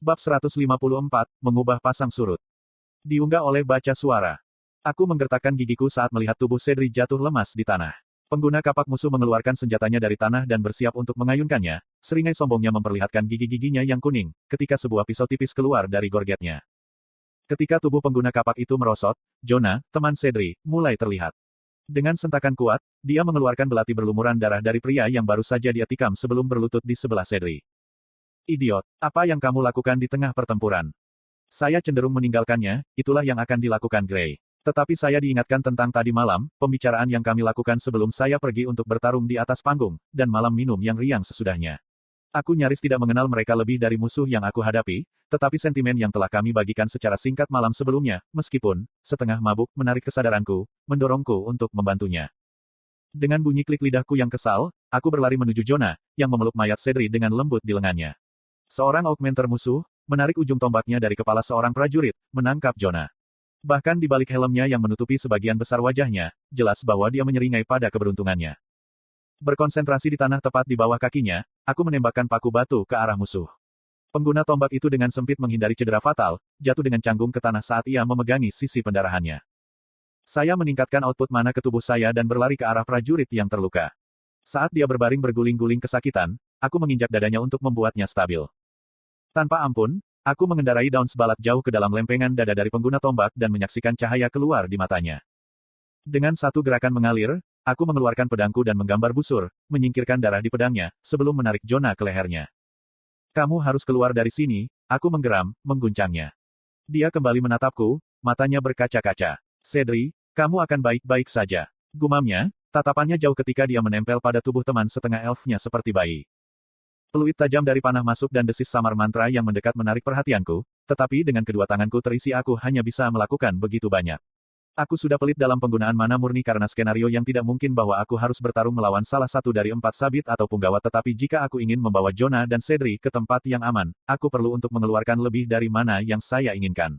Bab 154, Mengubah pasang surut. Diunggah oleh baca suara. Aku menggertakkan gigiku saat melihat tubuh Sedri jatuh lemas di tanah. Pengguna kapak musuh mengeluarkan senjatanya dari tanah dan bersiap untuk mengayunkannya, seringai sombongnya memperlihatkan gigi-giginya yang kuning, ketika sebuah pisau tipis keluar dari gorgetnya. Ketika tubuh pengguna kapak itu merosot, Jonah, teman Sedri, mulai terlihat. Dengan sentakan kuat, dia mengeluarkan belati berlumuran darah dari pria yang baru saja dia tikam sebelum berlutut di sebelah Sedri. Idiot, apa yang kamu lakukan di tengah pertempuran? Saya cenderung meninggalkannya, itulah yang akan dilakukan Gray. Tetapi saya diingatkan tentang tadi malam, pembicaraan yang kami lakukan sebelum saya pergi untuk bertarung di atas panggung, dan malam minum yang riang sesudahnya. Aku nyaris tidak mengenal mereka lebih dari musuh yang aku hadapi, tetapi sentimen yang telah kami bagikan secara singkat malam sebelumnya, meskipun, setengah mabuk, menarik kesadaranku, mendorongku untuk membantunya. Dengan bunyi klik lidahku yang kesal, aku berlari menuju Jonah, yang memeluk mayat Sedri dengan lembut di lengannya. Seorang augmenter musuh, menarik ujung tombaknya dari kepala seorang prajurit, menangkap Jonah. Bahkan di balik helmnya yang menutupi sebagian besar wajahnya, jelas bahwa dia menyeringai pada keberuntungannya. Berkonsentrasi di tanah tepat di bawah kakinya, aku menembakkan paku batu ke arah musuh. Pengguna tombak itu dengan sempit menghindari cedera fatal, jatuh dengan canggung ke tanah saat ia memegangi sisi pendarahannya. Saya meningkatkan output mana ke tubuh saya dan berlari ke arah prajurit yang terluka. Saat dia berbaring berguling-guling kesakitan, aku menginjak dadanya untuk membuatnya stabil. Tanpa ampun, aku mengendarai daun sebalat jauh ke dalam lempengan dada dari pengguna tombak dan menyaksikan cahaya keluar di matanya. Dengan satu gerakan mengalir, aku mengeluarkan pedangku dan menggambar busur, menyingkirkan darah di pedangnya, sebelum menarik Jonah ke lehernya. Kamu harus keluar dari sini, aku menggeram, mengguncangnya. Dia kembali menatapku, matanya berkaca-kaca. Sedri, kamu akan baik-baik saja. Gumamnya, tatapannya jauh ketika dia menempel pada tubuh teman setengah elfnya seperti bayi. Peluit tajam dari panah masuk dan desis samar mantra yang mendekat menarik perhatianku, tetapi dengan kedua tanganku terisi aku hanya bisa melakukan begitu banyak. Aku sudah pelit dalam penggunaan mana murni karena skenario yang tidak mungkin bahwa aku harus bertarung melawan salah satu dari 4 sabit atau punggawa tetapi jika aku ingin membawa Jonah dan Sedri ke tempat yang aman, aku perlu untuk mengeluarkan lebih dari mana yang saya inginkan.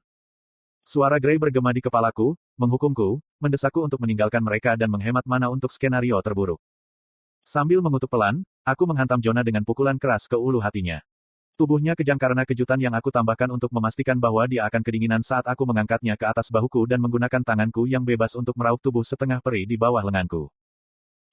Suara Gray bergema di kepalaku, menghukumku, mendesakku untuk meninggalkan mereka dan menghemat mana untuk skenario terburuk. Sambil mengutuk pelan, aku menghantam Jonah dengan pukulan keras ke ulu hatinya. Tubuhnya kejang karena kejutan yang aku tambahkan untuk memastikan bahwa dia akan kedinginan saat aku mengangkatnya ke atas bahuku dan menggunakan tanganku yang bebas untuk meraup tubuh setengah peri di bawah lenganku.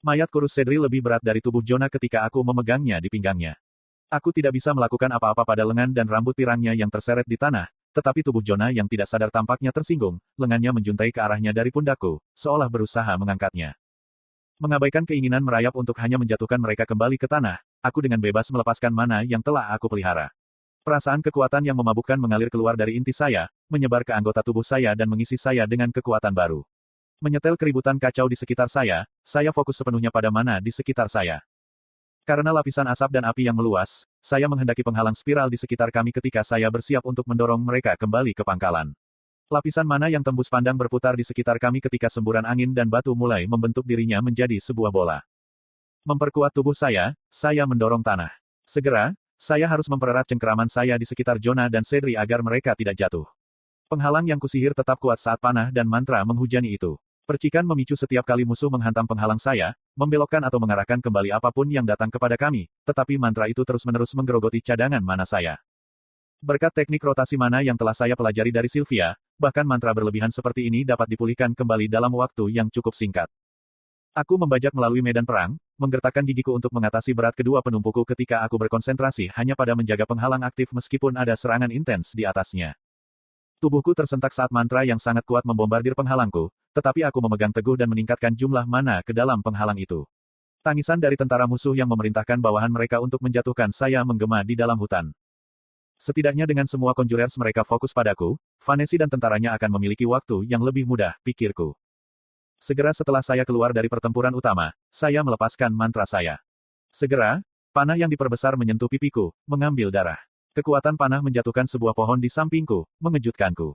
Mayat kurus Sedri lebih berat dari tubuh Jonah ketika aku memegangnya di pinggangnya. Aku tidak bisa melakukan apa-apa pada lengan dan rambut pirangnya yang terseret di tanah, tetapi tubuh Jonah yang tidak sadar tampaknya tersinggung, lengannya menjuntai ke arahnya dari pundakku, seolah berusaha mengangkatnya. Mengabaikan keinginan merayap untuk hanya menjatuhkan mereka kembali ke tanah, aku dengan bebas melepaskan mana yang telah aku pelihara. Perasaan kekuatan yang memabukkan mengalir keluar dari inti saya, menyebar ke anggota tubuh saya dan mengisi saya dengan kekuatan baru. Menyetel keributan kacau di sekitar saya fokus sepenuhnya pada mana di sekitar saya. Karena lapisan asap dan api yang meluas, saya menghendaki penghalang spiral di sekitar kami ketika saya bersiap untuk mendorong mereka kembali ke pangkalan. Lapisan mana yang tembus pandang berputar di sekitar kami ketika semburan angin dan batu mulai membentuk dirinya menjadi sebuah bola. Memperkuat tubuh saya mendorong tanah. Segera, saya harus mempererat cengkeraman saya di sekitar Jonah dan Sedri agar mereka tidak jatuh. Penghalang yang kusihir tetap kuat saat panah dan mantra menghujani itu. Percikan memicu setiap kali musuh menghantam penghalang saya, membelokkan atau mengarahkan kembali apapun yang datang kepada kami, tetapi mantra itu terus-menerus menggerogoti cadangan mana saya. Berkat teknik rotasi mana yang telah saya pelajari dari Sylvia, bahkan mantra berlebihan seperti ini dapat dipulihkan kembali dalam waktu yang cukup singkat. Aku membajak melalui medan perang, menggertakkan gigiku untuk mengatasi berat kedua penumpuku ketika aku berkonsentrasi hanya pada menjaga penghalang aktif meskipun ada serangan intens di atasnya. Tubuhku tersentak saat mantra yang sangat kuat membombardir penghalangku, tetapi aku memegang teguh dan meningkatkan jumlah mana ke dalam penghalang itu. Tangisan dari tentara musuh yang memerintahkan bawahan mereka untuk menjatuhkan saya menggema di dalam hutan. Setidaknya dengan semua conjurers mereka fokus padaku, Vanessa dan tentaranya akan memiliki waktu yang lebih mudah, pikirku. Segera setelah saya keluar dari pertempuran utama, saya melepaskan mantra saya. Segera, panah yang diperbesar menyentuh pipiku, mengambil darah. Kekuatan panah menjatuhkan sebuah pohon di sampingku, mengejutkanku.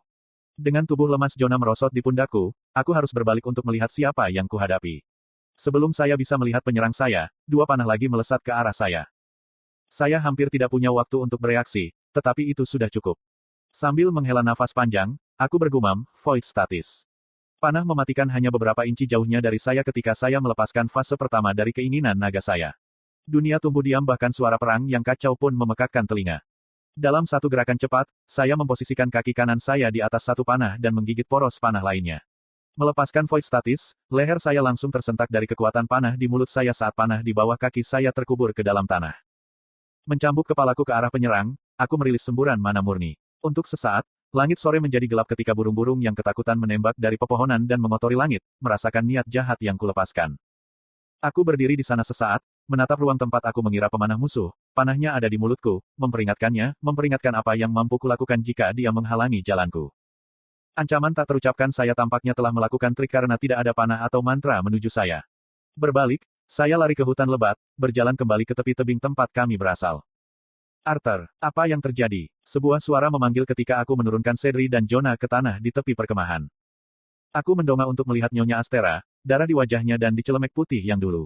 Dengan tubuh lemas Jonah merosot di pundakku, aku harus berbalik untuk melihat siapa yang kuhadapi. Sebelum saya bisa melihat penyerang saya, 2 panah lagi melesat ke arah saya. Saya hampir tidak punya waktu untuk bereaksi, tetapi itu sudah cukup. Sambil menghela nafas panjang, aku bergumam, Void Statis. Panah mematikan hanya beberapa inci jauhnya dari saya ketika saya melepaskan fase pertama dari keinginan naga saya. Dunia tumbuh diam bahkan suara perang yang kacau pun memekakkan telinga. Dalam satu gerakan cepat, saya memposisikan kaki kanan saya di atas satu panah dan menggigit poros panah lainnya. Melepaskan void statis, leher saya langsung tersentak dari kekuatan panah di mulut saya saat panah di bawah kaki saya terkubur ke dalam tanah. Mencambuk kepalaku ke arah penyerang, aku merilis semburan mana murni. Untuk sesaat, langit sore menjadi gelap ketika burung-burung yang ketakutan menembak dari pepohonan dan mengotori langit, merasakan niat jahat yang kulepaskan. Aku berdiri di sana sesaat, menatap ruang tempat aku mengira pemanah musuh, panahnya ada di mulutku, memperingatkan apa yang mampu kulakukan jika dia menghalangi jalanku. Ancaman tak terucapkan saya tampaknya telah melakukan trik karena tidak ada panah atau mantra menuju saya. Berbalik, saya lari ke hutan lebat, berjalan kembali ke tepi tebing tempat kami berasal. Arthur, apa yang terjadi? Sebuah suara memanggil ketika aku menurunkan Cedric dan Jonah ke tanah di tepi perkemahan. Aku mendongak untuk melihat Nyonya Astera, darah di wajahnya dan di celemek putih yang dulu.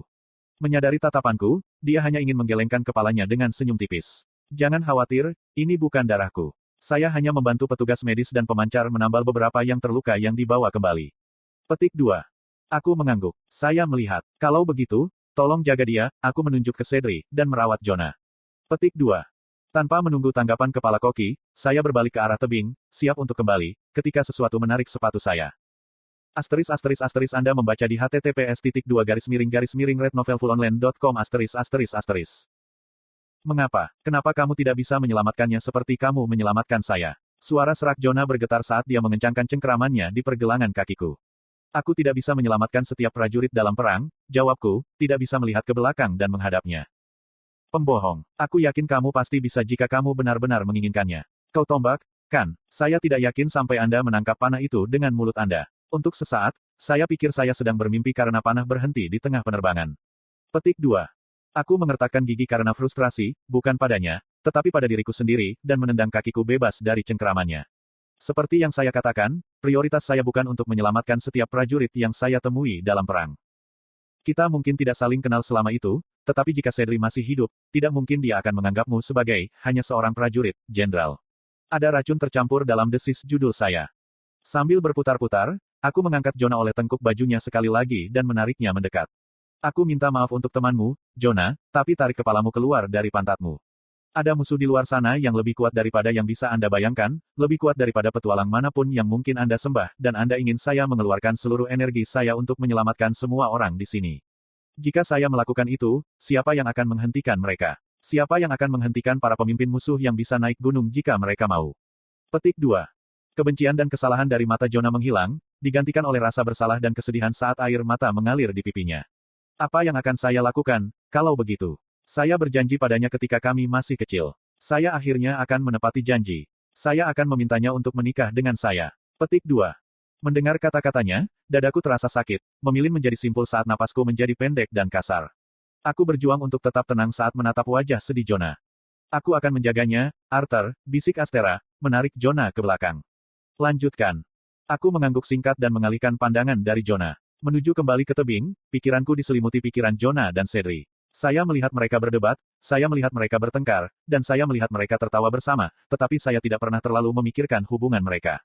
Menyadari tatapanku, dia hanya ingin menggelengkan kepalanya dengan senyum tipis. Jangan khawatir, ini bukan darahku. Saya hanya membantu petugas medis dan pemancar menambal beberapa yang terluka yang dibawa kembali. Petik 2. Aku mengangguk. Saya melihat. Kalau begitu, tolong jaga dia, aku menunjuk ke Cedric, dan merawat Jonah. Petik 2. Tanpa menunggu tanggapan kepala koki, saya berbalik ke arah tebing, siap untuk kembali, ketika sesuatu menarik sepatu saya. Anda membaca di https://rednovelfullonline.com. Mengapa? Kenapa kamu tidak bisa menyelamatkannya seperti kamu menyelamatkan saya? Suara serak Jonah bergetar saat dia mengencangkan cengkeramannya di pergelangan kakiku. Aku tidak bisa menyelamatkan setiap prajurit dalam perang, jawabku, tidak bisa melihat ke belakang dan menghadapnya. Pembohong. Aku yakin kamu pasti bisa jika kamu benar-benar menginginkannya. Kau tombak, kan? Saya tidak yakin sampai Anda menangkap panah itu dengan mulut Anda. Untuk sesaat, saya pikir saya sedang bermimpi karena panah berhenti di tengah penerbangan. Petik 2. Aku mengertakkan gigi karena frustrasi, bukan padanya, tetapi pada diriku sendiri, dan menendang kakiku bebas dari cengkeramannya. Seperti yang saya katakan, prioritas saya bukan untuk menyelamatkan setiap prajurit yang saya temui dalam perang. Kita mungkin tidak saling kenal selama itu, tetapi jika Cedric masih hidup, tidak mungkin dia akan menganggapmu sebagai hanya seorang prajurit, Jenderal. Ada racun tercampur dalam desis judul saya. Sambil berputar-putar, aku mengangkat Jonah oleh tengkuk bajunya sekali lagi dan menariknya mendekat. Aku minta maaf untuk temanmu, Jonah, tapi tarik kepalamu keluar dari pantatmu. Ada musuh di luar sana yang lebih kuat daripada yang bisa Anda bayangkan, lebih kuat daripada petualang manapun yang mungkin Anda sembah, dan Anda ingin saya mengeluarkan seluruh energi saya untuk menyelamatkan semua orang di sini. Jika saya melakukan itu, siapa yang akan menghentikan mereka? Siapa yang akan menghentikan para pemimpin musuh yang bisa naik gunung jika mereka mau? Petik 2. Kebencian dan kesalahan dari mata Jonah menghilang, digantikan oleh rasa bersalah dan kesedihan saat air mata mengalir di pipinya. Apa yang akan saya lakukan, kalau begitu? Saya berjanji padanya ketika kami masih kecil. Saya akhirnya akan menepati janji. Saya akan memintanya untuk menikah dengan saya. Petik 2. Mendengar kata-katanya, dadaku terasa sakit, memilih menjadi simpul saat napasku menjadi pendek dan kasar. Aku berjuang untuk tetap tenang saat menatap wajah sedih Jonah. Aku akan menjaganya, Arthur, bisik Astera, menarik Jonah ke belakang. Lanjutkan. Aku mengangguk singkat dan mengalihkan pandangan dari Jonah. Menuju kembali ke tebing, pikiranku diselimuti pikiran Jonah dan Cedric. Saya melihat mereka berdebat, saya melihat mereka bertengkar, dan saya melihat mereka tertawa bersama, tetapi saya tidak pernah terlalu memikirkan hubungan mereka.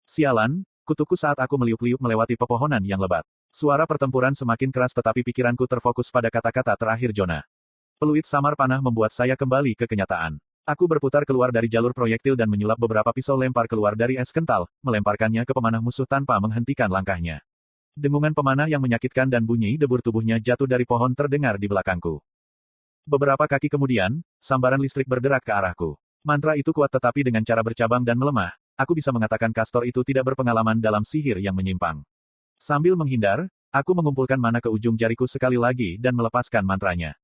Sialan, kutuku saat aku meliuk-liuk melewati pepohonan yang lebat. Suara pertempuran semakin keras tetapi pikiranku terfokus pada kata-kata terakhir Jonah. Peluit samar panah membuat saya kembali ke kenyataan. Aku berputar keluar dari jalur proyektil dan menyulap beberapa pisau lempar keluar dari es kental, melemparkannya ke pemanah musuh tanpa menghentikan langkahnya. Dengungan pemanah yang menyakitkan dan bunyi debur tubuhnya jatuh dari pohon terdengar di belakangku. Beberapa kaki kemudian, sambaran listrik bergerak ke arahku. Mantra itu kuat tetapi dengan cara bercabang dan melemah, aku bisa mengatakan Castor itu tidak berpengalaman dalam sihir yang menyimpang. Sambil menghindar, aku mengumpulkan mana ke ujung jariku sekali lagi dan melepaskan mantranya.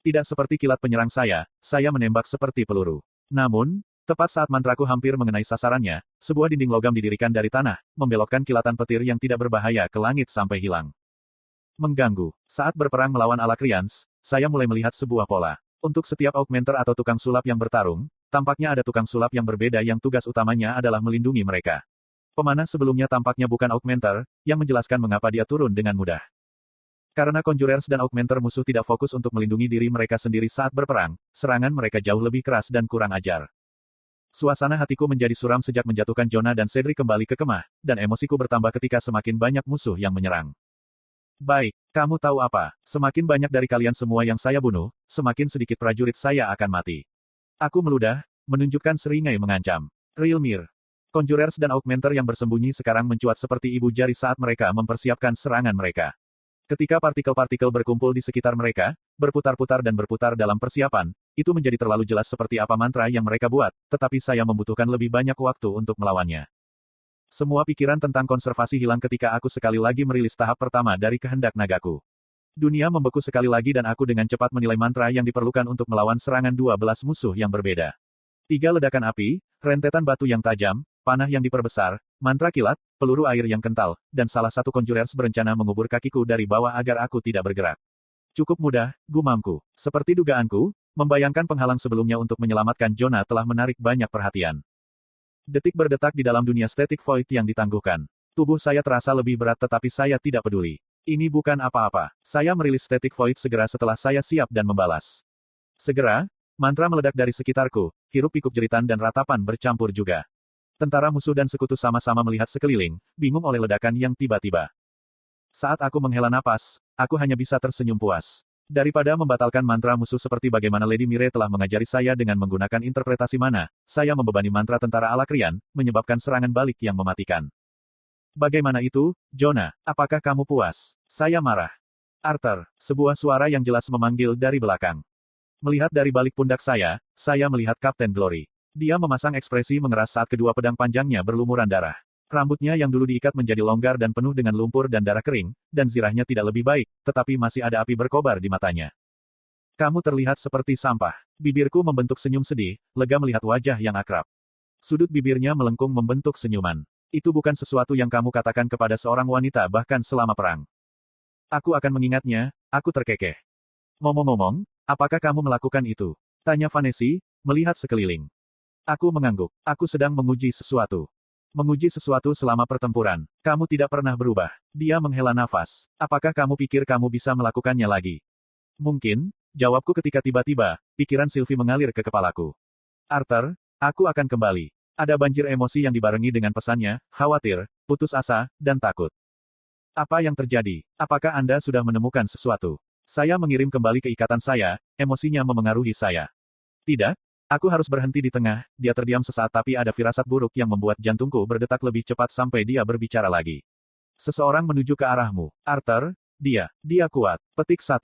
Tidak seperti kilat penyerang saya menembak seperti peluru. Namun, tepat saat mantraku hampir mengenai sasarannya, sebuah dinding logam didirikan dari tanah, membelokkan kilatan petir yang tidak berbahaya ke langit sampai hilang. Mengganggu. Saat berperang melawan Alacrians, saya mulai melihat sebuah pola. Untuk setiap augmenter atau tukang sulap yang bertarung, tampaknya ada tukang sulap yang berbeda yang tugas utamanya adalah melindungi mereka. Pemanah sebelumnya tampaknya bukan augmenter, yang menjelaskan mengapa dia turun dengan mudah. Karena Conjurers dan Augmenter musuh tidak fokus untuk melindungi diri mereka sendiri saat berperang, serangan mereka jauh lebih keras dan kurang ajar. Suasana hatiku menjadi suram sejak menjatuhkan Jonah dan Cedric kembali ke kemah, dan emosiku bertambah ketika semakin banyak musuh yang menyerang. Baik, kamu tahu apa, semakin banyak dari kalian semua yang saya bunuh, semakin sedikit prajurit saya akan mati. Aku meludah, menunjukkan seringai mengancam. Real Mir. Conjurers dan Augmenter yang bersembunyi sekarang mencuat seperti ibu jari saat mereka mempersiapkan serangan mereka. Ketika partikel-partikel berkumpul di sekitar mereka, berputar-putar dan berputar dalam persiapan, itu menjadi terlalu jelas seperti apa mantra yang mereka buat, tetapi saya membutuhkan lebih banyak waktu untuk melawannya. Semua pikiran tentang konservasi hilang ketika aku sekali lagi merilis tahap pertama dari kehendak nagaku. Dunia membeku sekali lagi dan aku dengan cepat menilai mantra yang diperlukan untuk melawan serangan 12 musuh yang berbeda. 3 ledakan api, rentetan batu yang tajam, panah yang diperbesar, mantra kilat, peluru air yang kental, dan salah satu conjurers berencana mengubur kakiku dari bawah agar aku tidak bergerak. Cukup mudah, gumamku. Seperti dugaanku, membayangkan penghalang sebelumnya untuk menyelamatkan Jonah telah menarik banyak perhatian. Detik berdetak di dalam dunia static void yang ditangguhkan. Tubuh saya terasa lebih berat tetapi saya tidak peduli. Ini bukan apa-apa. Saya merilis static void segera setelah saya siap dan membalas. Segera, mantra meledak dari sekitarku, hiruk-pikuk jeritan dan ratapan bercampur juga. Tentara musuh dan sekutu sama-sama melihat sekeliling, bingung oleh ledakan yang tiba-tiba. Saat aku menghela napas, aku hanya bisa tersenyum puas. Daripada membatalkan mantra musuh seperti bagaimana Lady Mire telah mengajari saya dengan menggunakan interpretasi mana, saya membebani mantra tentara Alakrian, menyebabkan serangan balik yang mematikan. Bagaimana itu, Jonah? Apakah kamu puas? Saya marah. Arthur, sebuah suara yang jelas memanggil dari belakang. Melihat dari balik pundak saya melihat Kapten Glory. Dia memasang ekspresi mengeras saat kedua pedang panjangnya berlumuran darah. Rambutnya yang dulu diikat menjadi longgar dan penuh dengan lumpur dan darah kering, dan zirahnya tidak lebih baik, tetapi masih ada api berkobar di matanya. Kamu terlihat seperti sampah. Bibirku membentuk senyum sedih, lega melihat wajah yang akrab. Sudut bibirnya melengkung membentuk senyuman. Itu bukan sesuatu yang kamu katakan kepada seorang wanita bahkan selama perang. Aku akan mengingatnya, aku terkekeh. Ngomong-ngomong, apakah kamu melakukan itu? Tanya Vanessa, melihat sekeliling. Aku mengangguk. Aku sedang menguji sesuatu. Menguji sesuatu selama pertempuran. Kamu tidak pernah berubah. Dia menghela nafas. Apakah kamu pikir kamu bisa melakukannya lagi? Mungkin, jawabku ketika tiba-tiba, pikiran Sylvie mengalir ke kepalaku. Arthur, aku akan kembali. Ada banjir emosi yang dibarengi dengan pesannya, khawatir, putus asa, dan takut. Apa yang terjadi? Apakah Anda sudah menemukan sesuatu? Saya mengirim kembali ke ikatan saya, emosinya memengaruhi saya. Tidak, aku harus berhenti di tengah, dia terdiam sesaat tapi ada firasat buruk yang membuat jantungku berdetak lebih cepat sampai dia berbicara lagi. Seseorang menuju ke arahmu. Arthur, dia kuat. Petik 1.